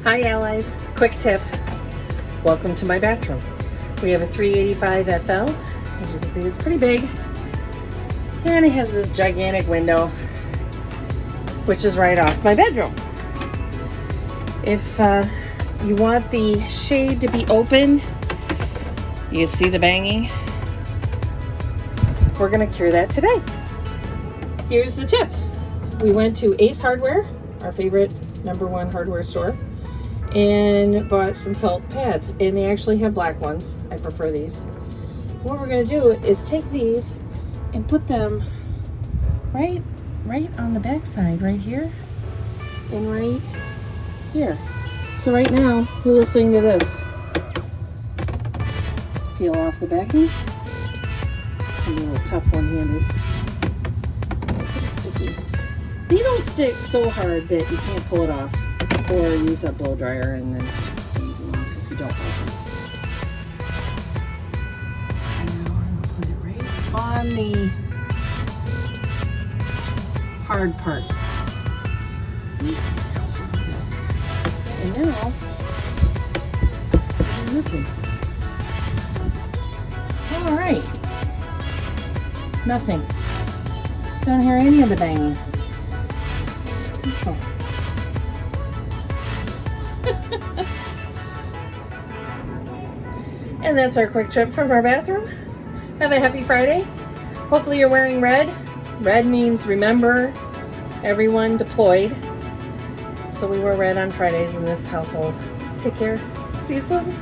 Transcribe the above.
Hi allies, quick tip. Welcome to my bathroom. We have a 385 FL. As you can see, it's pretty big. And it has this gigantic window, which is right off my bedroom. If you want the shade to be open, you see the banging. We're gonna cure that today. Here's the tip. We went to Ace Hardware, our favorite #1 hardware store, and bought some felt pads, and they actually have black ones. I prefer these. What we're gonna do is take these and put them right on the back side, right here and right here. So right now you're listening to this. Peel off the backing. It's gonna be a little tough one-handed. Sticky. They don't stick so hard that you can't pull it off, or use a blow dryer and then just leave them off if you don't like them. And now I'm gonna put it right on the hard part. See? And now, nothing. All right. Nothing. Don't hear any of the banging. It's fine. And that's our quick trip from our bathroom. Have a happy Friday. Hopefully you're wearing red. Red means remember everyone deployed. So we wear red on Fridays in this household. Take care. See you soon.